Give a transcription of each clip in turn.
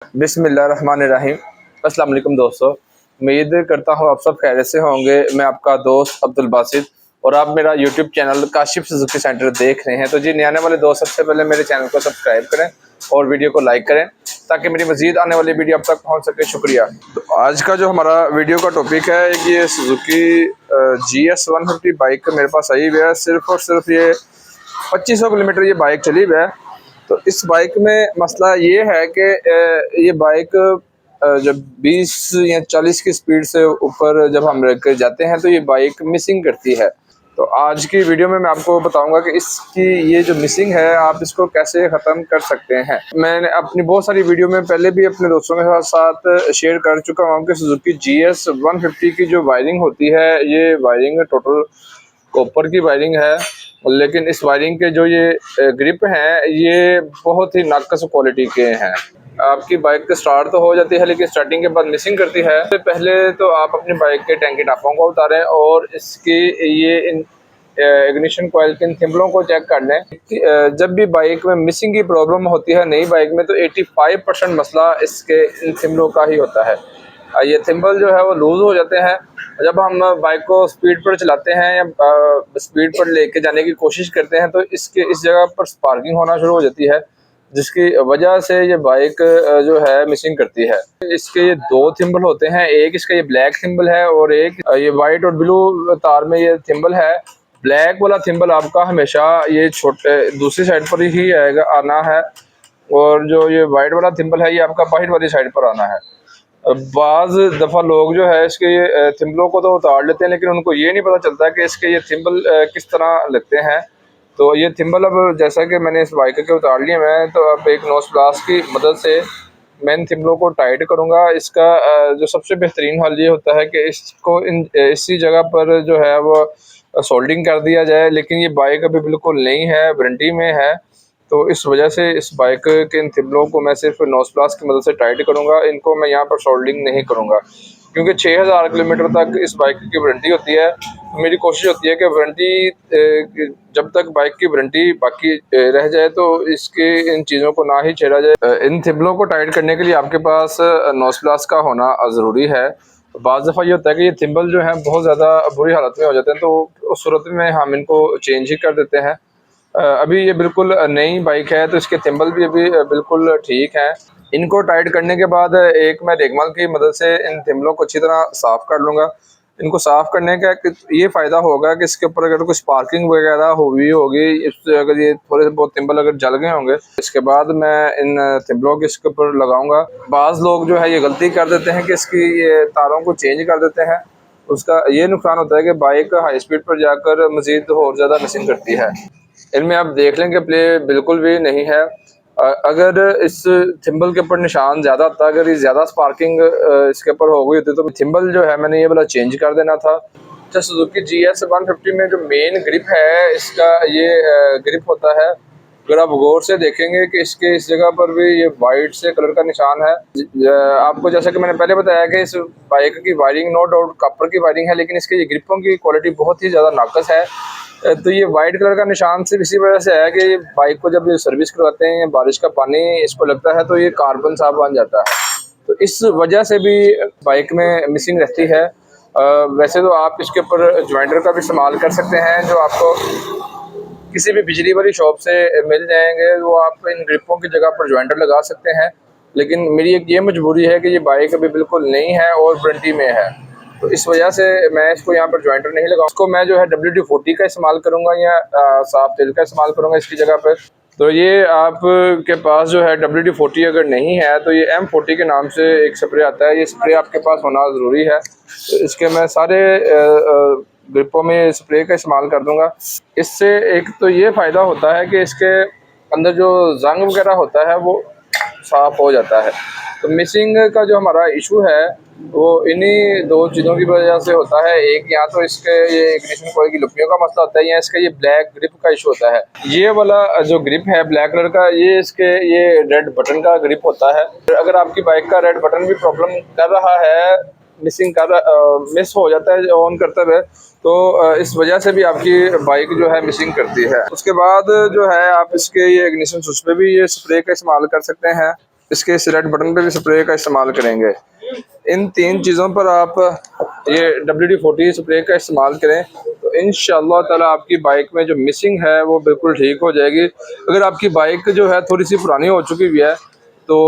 बिस्मिल्लाहिर्रहमानिर्रहीम। अस्सलाम वालेकुम दोस्तों, उम्मीद करता हूँ आप सब खैरियत से होंगे। मैं आपका दोस्त अब्दुल बासित और आप मेरा YouTube channel Kashif Suzuki centre देख रहे हैं। तो जी, नए आने वाले दोस्त सबसे पहले मेरे चैनल को सब्सक्राइब करें और वीडियो को लाइक करें ताकि मेरी मजीद आने वाली वीडियो आप तक पहुँच सके। शुक्रिया। तो आज का जो हमारा वीडियो का टॉपिक है कि ये सुजुकी GS 150 बाइक मेरे पास आई हुई है। सिर्फ और सिर्फ ये 2500 किलोमीटर ये बाइक चली हुई है। तो इस बाइक में मसला ये है कि ये बाइक जब 20 या 40 की स्पीड से ऊपर जब हम लेकर जाते हैं तो ये बाइक मिसिंग करती है। तो आज की वीडियो में मैं आपको बताऊंगा कि इसकी ये जो मिसिंग है आप इसको कैसे ख़त्म कर सकते हैं। मैंने अपनी बहुत सारी वीडियो में पहले भी अपने दोस्तों के साथ शेयर कर चुका हूँ कि सुजुकी GS 150 की जो वायरिंग होती है ये वायरिंग टोटल कॉपर की वायरिंग है, लेकिन इस वायरिंग के जो ये ग्रिप हैं ये बहुत ही नाकस क्वालिटी के हैं। आपकी बाइक स्टार्ट तो हो जाती है लेकिन स्टार्टिंग के बाद मिसिंग करती है। तो पहले तो आप अपनी बाइक के टैंक के टापों को उतारें और इसकी ये इग्निशन कॉइल के इन थिम्बलों को चेक कर लें। जब भी बाइक में मिसिंग की प्रॉब्लम होती है नई बाइक में तो 85% मसला इसके इन थिम्बलों का ही होता है। ये थिम्बल जो है वो लूज़ हो जाते हैं जब हम बाइक को स्पीड पर चलाते हैं या स्पीड पर लेके जाने की कोशिश करते हैं तो इसके इस जगह पर स्पार्किंग होना शुरू हो जाती है, जिसकी वजह से ये बाइक जो है मिसिंग करती है। इसके ये दो थिम्बल होते हैं, एक इसका ये ब्लैक थिम्बल है और एक ये वाइट और ब्लू तार में ये थिम्बल है। ब्लैक वाला थिम्बल आपका हमेशा ये छोटे दूसरी साइड पर ही आना है और जो ये वाइट वाला थिम्बल है ये आपका बाहर वाली साइड पर आना है। बाज़ दफ़ा लोग जो है इसके ये थिम्बलों को तो उतार लेते हैं लेकिन उनको ये नहीं पता चलता कि इसके ये थिम्बल किस तरह लगते हैं। तो ये थिम्बल अब जैसा कि मैंने इस बाइक के उतार लिए हैं तो अब एक नोज प्लास की मदद से मैं इन थिम्बलों को टाइट करूँगा। इसका जो सबसे बेहतरीन हल ये होता है कि इसको इसी जगह पर जो है वो सोल्डिंग कर दिया जाए, लेकिन ये बाइक अभी बिल्कुल नहीं है, वारंटी में है। तो इस वजह से इस बाइक के इन थिम्बलों को मैं सिर्फ नोज प्लास की मदद से टाइट करूँगा। इनको मैं यहाँ पर सोल्डिंग नहीं करूँगा क्योंकि 6000 किलोमीटर तक इस बाइक की वारंटी होती है। तो मेरी कोशिश होती है कि वारंटी जब तक बाइक की वारंटी बाकी रह जाए तो इसके इन चीज़ों को ना ही छेड़ा जाए। इन थिम्बलों को टाइट करने के लिए आपके पास नोज प्लास का होना ज़रूरी है। बाज़ दफ़ा ये होता है कि ये थिम्बल जो है बहुत ज़्यादा बुरी हालत में हो जाते हैं, तो उस सूरत में हम इनको चेंज ही कर देते हैं। अभी ये बिल्कुल नई बाइक है तो इसके थिम्बल भी अभी बिल्कुल ठीक हैं। इनको टाइट करने के बाद एक मैं रेगमाल की मदद से इन थिम्बलों को अच्छी तरह साफ़ कर लूँगा। इनको साफ़ करने का ये फ़ायदा होगा कि इसके ऊपर अगर कोई स्पार्किंग वगैरह हुई होगी, इससे अगर ये थोड़े से बहुत थिम्बल अगर जल गए होंगे, इसके बाद मैं इन थिम्बलों के इसके ऊपर लगाऊँगा। बाज़ लोग जो है ये गलती कर देते हैं कि इसकी ये तारों को चेंज कर देते हैं। उसका ये नुकसान होता है कि बाइक हाई स्पीड पर जाकर मज़ीद और ज़्यादा मिसिंग करती है। इनमें आप देख लें कि प्ले बिल्कुल भी नहीं है। अगर इस थिम्बल के ऊपर निशान ज़्यादा होता, अगर ये ज़्यादा स्पार्किंग इसके ऊपर हो गई होती तो थिम्बल जो है मैंने ये वाला चेंज कर देना था। अच्छा, सुजुकी GS 150 में जो मेन ग्रिप है इसका ये ग्रिप होता है। अगर आप गौर से देखेंगे कि इसके इस जगह पर भी ये वाइट से कलर का निशान है। आपको जैसा कि मैंने पहले बताया कि इस बाइक की वायरिंग नो डाउट कॉपर की वायरिंग है, लेकिन इसके ये ग्रिपों की क्वालिटी बहुत ही ज़्यादा नाकस है। तो ये वाइट कलर का निशान सिर्फ इसी वजह से है कि बाइक को जब ये सर्विस करवाते हैं बारिश का पानी इसको लगता है तो ये कार्बन सा बन जाता है, तो इस वजह से भी बाइक में मिसिंग रहती है। वैसे तो आप इसके ऊपर ज्वाइंटर का भी इस्तेमाल कर सकते हैं जो आपको किसी भी बिजली वाली शॉप से मिल जाएंगे, वो आप इन ग्रिपों की जगह पर ज्वाइंटर लगा सकते हैं। लेकिन मेरी एक ये मजबूरी है कि ये बाइक अभी बिल्कुल नहीं है और वारंटी में है, तो इस वजह से मैं इसको यहाँ पर ज्वाइंटर नहीं लगाऊँ। इसको मैं जो है WD-40 का इस्तेमाल करूँगा या साफ तेल का इस्तेमाल करूँगा इसकी जगह पर। तो ये आप के पास जो है WD-40 अगर नहीं है तो ये M40 के नाम से एक स्प्रे आता है, ये स्प्रे आपके पास होना ज़रूरी है। तो इसके मैं सारे ग्रिपों में स्प्रे का इस्तेमाल कर दूंगा। इससे एक तो ये फ़ायदा होता है कि इसके अंदर जो जंग वगैरह होता है वो साफ़ हो जाता है। तो मिसिंग का जो हमारा इशू है वो इन्हीं दो चीज़ों की वजह से होता है। एक या तो इसके ये इग्निशन कॉइल की लुपियों का मसला होता है या इसका ये ब्लैक ग्रिप का इशू होता है। ये वाला जो ग्रिप है ब्लैक कलर का ये इसके ये रेड बटन का ग्रिप होता है। अगर आपकी बाइक का रेड बटन भी प्रॉब्लम कर रहा है, मिस हो जाता है ऑन करते हुए, तो इस वजह से भी आपकी बाइक जो है मिसिंग करती है। उसके बाद जो है आप इसके ये इग्निशन स्विच पे भी ये स्प्रे का इस्तेमाल कर सकते हैं। इसके इस रेड बटन पे भी स्प्रे का इस्तेमाल करेंगे। इन 3 चीज़ों पर आप ये WD-40 स्प्रे का इस्तेमाल करें तो इंशाअल्लाह ताला आपकी बाइक में जो मिसिंग है वो बिल्कुल ठीक हो जाएगी। अगर आपकी बाइक जो है थोड़ी सी पुरानी हो चुकी हुई है तो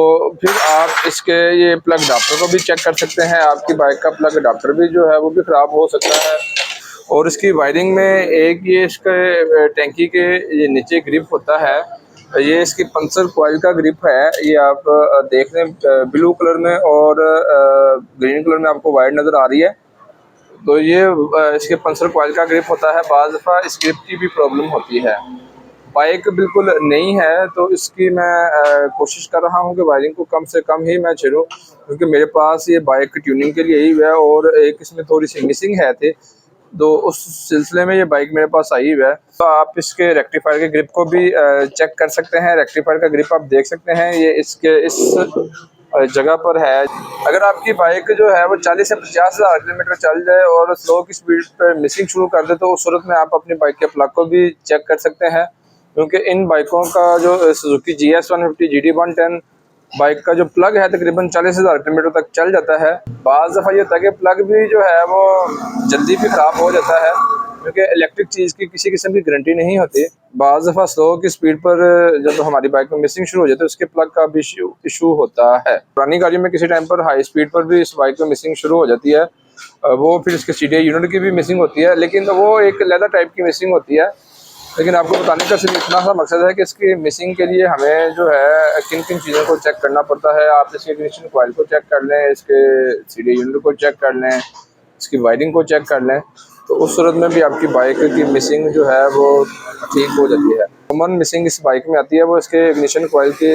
फिर आप इसके ये प्लग अडाप्टर को भी चेक कर सकते हैं। आपकी बाइक का प्लग अडाप्टर भी जो है वो भी ख़राब हो सकता है। और इसकी वायरिंग में एक ये इसके टैंकी के ये नीचे ग्रिप होता है, ये इसकी पंचर कॉइल का ग्रिप है। ये आप देख रहे हैं ब्लू कलर में और ग्रीन कलर में आपको वायर नज़र आ रही है। तो ये इसके पंचर कॉइल का ग्रिप होता है। बाज़ दफ़ा इस ग्रिप की भी प्रॉब्लम होती है। बाइक बिल्कुल नई है तो इसकी मैं कोशिश कर रहा हूँ कि वायरिंग को कम से कम ही मैं छेड़ूँ, क्योंकि मेरे पास ये बाइक ट्यूनिंग के लिए ही है और एक इसमें थोड़ी सी मिसिंग है थी, तो उस सिलसिले में ये बाइक मेरे पास आई हुई है। तो आप इसके रेक्टिफायर के ग्रिप को भी चेक कर सकते हैं। रेक्टिफायर का ग्रिप आप देख सकते हैं, ये इसके इस जगह पर है। अगर आपकी बाइक जो है वो 40 से 50,000 किलोमीटर चल जाए और स्लो की स्पीड पर मिसिंग शुरू कर दे तो उस सूरत में आप अपनी बाइक के प्लग को भी चेक कर सकते हैं, क्योंकि इन बाइकों का जो सुजुकी GS 150 GT 110 बाइक का जो प्लग है तकरीबन 40,000 किलोमीटर तक चल जाता है। बाज़ दफ़ा ये होता है कि प्लग भी जो है वो जल्दी भी ख़राब हो जाता है, क्योंकि इलेक्ट्रिक चीज़ की किसी किस्म की गारंटी नहीं होती। बाज़ दफ़ा स्लो की स्पीड पर जब हमारी बाइक में मिसिंग शुरू हो जाती है तो उसके प्लग का भी इशू होता है। पुरानी गाड़ियों में किसी टाइम पर हाई स्पीड पर भी इस बाइक में मिसिंग शुरू हो जाती है। वो फिर इसके CDI यूनिट की भी मिसिंग होती है, लेकिन वो एक लेदर टाइप की मिसिंग होती है। लेकिन आपको बताने का सिर्फ इतना सा मकसद है कि इसकी मिसिंग के लिए हमें जो है किन किन चीज़ों को चेक करना पड़ता है। आप इसके इग्निशन कॉइल को चेक कर लें, इसके CDI यूनिट को चेक कर लें, इसकी वायरिंग को चेक कर लें, तो उस सूरत में भी आपकी बाइक की मिसिंग जो है वो ठीक हो जाती है। कॉमन मिसिंग इस बाइक में आती है वो इसके इग्निशन कॉइल के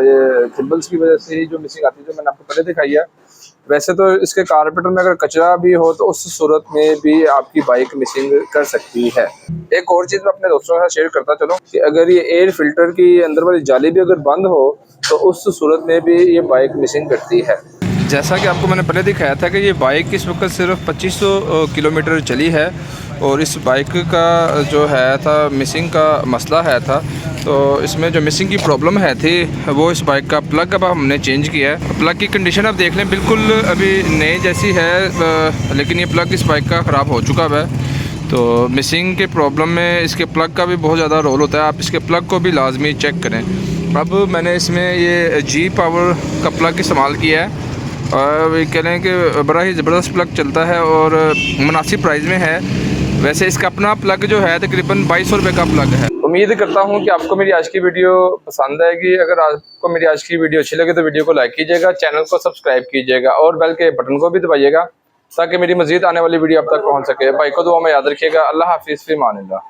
ये केबल्स की वजह से ही जो मिसिंग आती है, जो मैंने आपको पहले दिखाई है। वैसे तो इसके कार्बोरेटर में अगर कचरा भी हो तो उस सूरत में भी आपकी बाइक मिसिंग कर सकती है। एक और चीज़ मैं अपने दोस्तों के साथ शेयर करता चलूँ कि अगर ये एयर फिल्टर की अंदर वाली जाली भी अगर बंद हो तो उस सूरत में भी ये बाइक मिसिंग करती है। जैसा कि आपको मैंने पहले दिखाया था कि ये बाइक इस वक्त सिर्फ 2500 किलोमीटर चली है और इस बाइक का जो है था मिसिंग का मसला है था, तो इसमें जो मिसिंग की प्रॉब्लम है थी वो इस बाइक का प्लग अब हमने चेंज किया है। प्लग की कंडीशन आप देख लें बिल्कुल अभी नए जैसी है, लेकिन ये प्लग इस बाइक का ख़राब हो चुका है। तो मिसिंग के प्रॉब्लम में इसके प्लग का भी बहुत ज़्यादा रोल होता है, आप इसके प्लग को भी लाजमी चेक करें। अब मैंने इसमें ये G पावर का प्लग इस्तेमाल किया है और कह लें कि बड़ा ही ज़बरदस्त प्लग चलता है और मुनासिब प्राइस में है। वैसे इसका अपना प्लग जो है तकरीबन 2200 रुपये का प्लग है। उम्मीद करता हूँ कि आपको मेरी आज की वीडियो पसंद आएगी। अगर आपको मेरी आज की वीडियो अच्छी लगे तो वीडियो को लाइक कीजिएगा, चैनल को सब्सक्राइब कीजिएगा और बेल के बटन को भी दबाइएगा ताकि मेरी मज़ीद आने वाली वीडियो आप तक पहुँच सके। भाई को दुआ में याद रखिएगा। अल्लाह हाफिज़, फ़ी अमान अल्लाह।